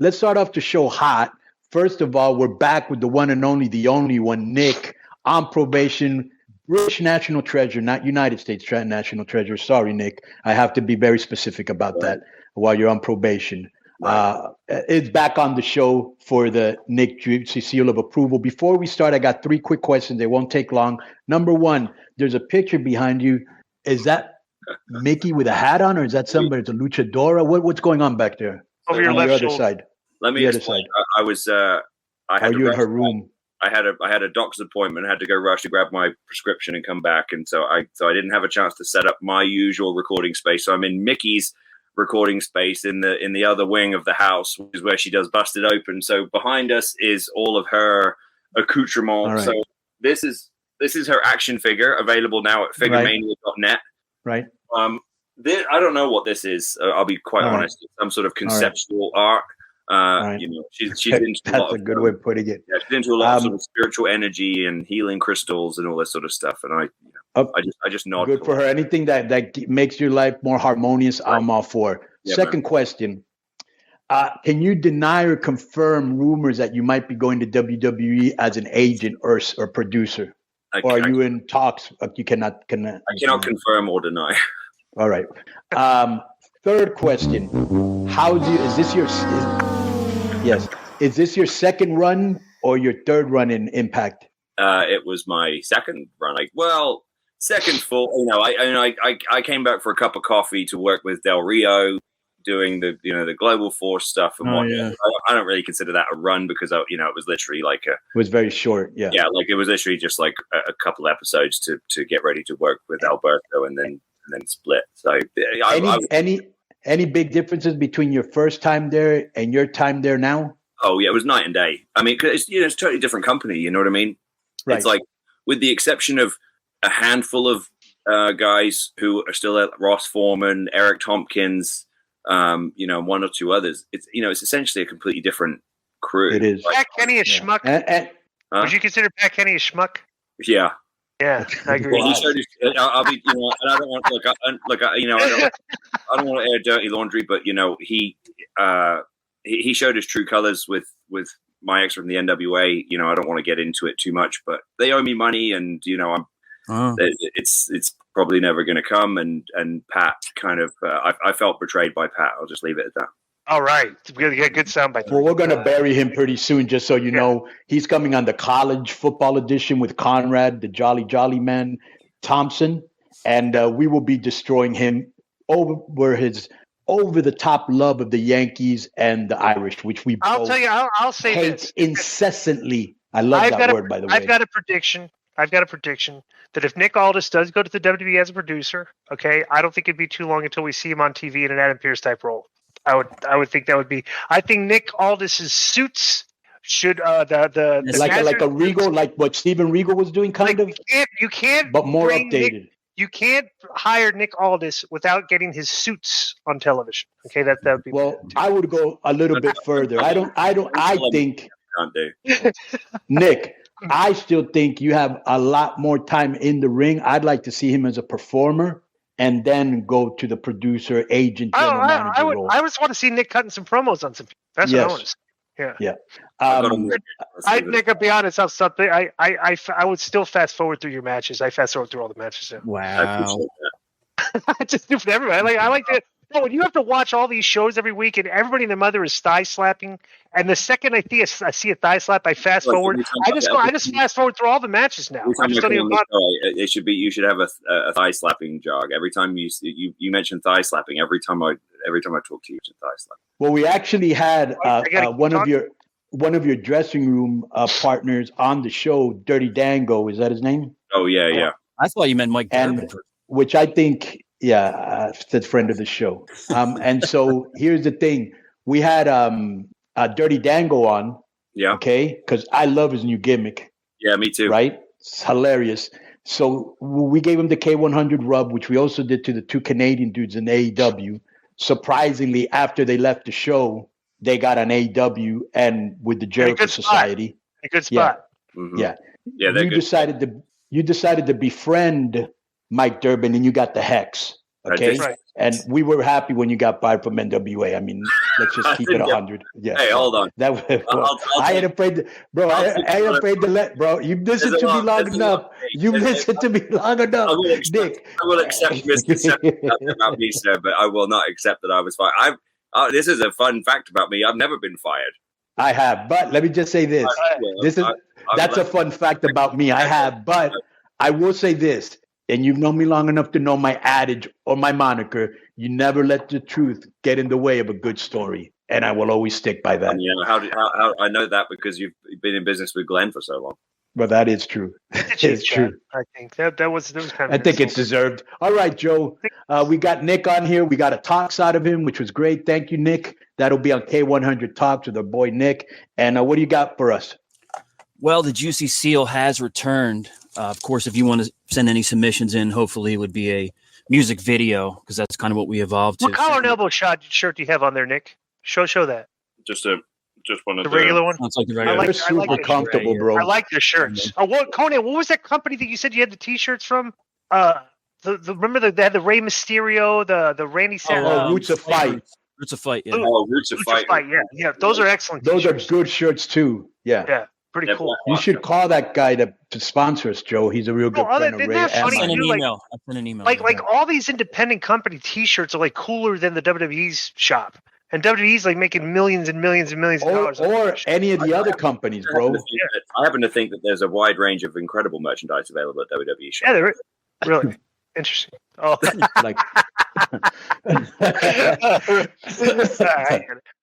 let's start off the show hot. First of all, we're back with the one and only, the only one, Nick, on probation. British national treasure, not United States national treasure. Sorry, Nick. I have to be very specific about that while you're on probation. It's back on the show for the Nick Juicy seal of approval. Before we start, I got 3 quick questions. They won't take long. Number 1, there's a picture behind you. Is that Mickey with a hat on, or is that somebody? It's a luchadora? What's going on back there? Over your left other shoulder. side. Let me explain. I was. I had. Are you in her room? I had a doctor's appointment. I had to go rush to grab my prescription and come back, and so I didn't have a chance to set up my usual recording space. So I'm in Mickey's recording space in the other wing of the house, which is where she does Busted Open. So behind us is all of her accoutrement. Right. So this is her action figure, available now at figuremania.net. Right. I don't know what this is. I'll be quite honest. It's some sort of conceptual art. You know, she's into That's a good way of putting it. Yeah, she's into a lot of sort of spiritual energy and healing crystals and all this sort of stuff. And I just nod. Good for her. Anything that makes your life more harmonious, I'm all for. Yeah, Second question. Can you deny or confirm rumors that you might be going to WWE as an agent or producer? Or are you in talks? You cannot. I cannot confirm or deny. All right. Third question. Is this your second run or your third run in Impact? It was my second run. Second full. You know, I came back for a cup of coffee to work with Del Rio, doing the Global Force stuff and whatnot. Yeah. I don't really consider that a run because it was literally like it was very short. Yeah. Yeah, like it was literally just like a couple episodes to get ready to work with Alberto and then split. So any big differences between your first time there and your time there now? Oh yeah, it was night and day. I mean, cause it's a totally different company. You know what I mean? Right. It's like, with the exception of a handful of guys who are still at Ross Foreman, Eric Tompkins, one or two others. It's essentially a completely different crew. It is. Pat Kenny a schmuck. Would you consider Pat Kenny a schmuck? Yeah. Yeah, I agree. Well, he showed his, I'll be, and I don't want I don't want to air dirty laundry, but he showed his true colors with my ex from the NWA. I don't want to get into it too much, but they owe me money, and it's probably never going to come. And Pat kind of, I felt betrayed by Pat. I'll just leave it at that. All right. Good soundbite. Well, we're going to bury him pretty soon, just so you know. He's coming on the college football edition with Conrad, the Jolly Man Thompson, and we will be destroying him over his over-the-top love of the Yankees and the Irish, which we I'll tell you, I'll say hate this. incessantly. I love that word, by the way. I've got a prediction that if Nick Aldis does go to the WWE as a producer, okay, I don't think it'd be too long until we see him on TV in an Adam Pearce type role. I would think that would be. I think Nick Aldis's suits should the like a Regal, like what Steven Regal was doing, kind of. You can't, but more updated. You can't hire Nick Aldis without getting his suits on television. Okay, that would be. Well, I would go a little bit further. I think Nick, I still think you have a lot more time in the ring. I'd like to see him as a performer, and then go to the producer, agent, general manager role. I just want to see Nick cutting some promos on some people. That's what I want to see. Yeah. Nick, I'll be honest. I would still fast forward through your matches. I fast forward through all the matches. Yeah. Wow. I just do for everybody. I like to. When you have to watch all these shows every week, and everybody and their mother is thigh slapping, and the second I see a thigh slap, I fast forward. I just fast forward through all the matches now. I just don't even. You should have a thigh slapping jog every time you mention thigh slapping. Every time I talk to you, it's thigh slapping. Well, we actually had one of your dressing room partners on the show, Dirty Dango. Is that his name? Oh yeah. I thought you meant Mike Durbin. Which I think. Yeah, that's friend of the show. And so here's the thing. We had Dirty Dango on. Yeah. Okay? Because I love his new gimmick. Yeah, me too. Right? It's hilarious. So we gave him the K100 rub, which we also did to the 2 Canadian dudes in AEW. Surprisingly, after they left the show, they got on AEW and with the Jericho Society. A good spot. Yeah. Mm-hmm. Yeah. You decided to befriend Mike Durbin, and you got the Hex. Okay, And we were happy when you got fired from NWA. I mean, let's just keep it 100. Yeah. Hey, hold on. That was, I ain't afraid to, bro. I ain't afraid to let, bro. You listened to me long enough. You listened to me long enough, Nick. I will accept misconceptions about me, sir, but I will not accept that I was fired. This is a fun fact about me. I've never been fired. I have, but let me just say this. That's a fun fact about me. I have, but I will say this. And you've known me long enough to know my adage or my moniker. You never let the truth get in the way of a good story. And I will always stick by that. How I know that because you've been in business with Glenn for so long. But that is true. It's true. I think that was kind of. I think it's deserved. All right, Joe. We got Nick on here. We got a talks out of him, which was great. Thank you, Nick. That'll be on K100 Talks with our boy Nick. And what do you got for us? Well, the Juicy Seal has returned. Of course, if you want to send any submissions in, hopefully it would be a music video because that's kind of what we evolved to. What collar and elbow shirt do you have on there, Nick? Show that. Just one of the regular one. It's like the regular. They're super comfortable, bro. I like their shirts. Conan, what was that company that you said you had the T-shirts from? Remember they had the Rey Mysterio, the Randy Savage. Roots of Fight. Roots of Fight. Yeah. Roots of Fight. Yeah. Those are excellent. Those are good shirts too. Yeah. Yeah. Pretty cool. You should call that guy to sponsor us, Joe. He's a real good friend of Ray. I sent an email. Like all these independent company T-shirts are like cooler than the WWE's shop, and WWE's like making millions and millions and millions of dollars. Or any of the other companies, bro. I happen to think that there's a wide range of incredible merchandise available at WWE shop. Yeah, there is. Really interesting. Oh, like.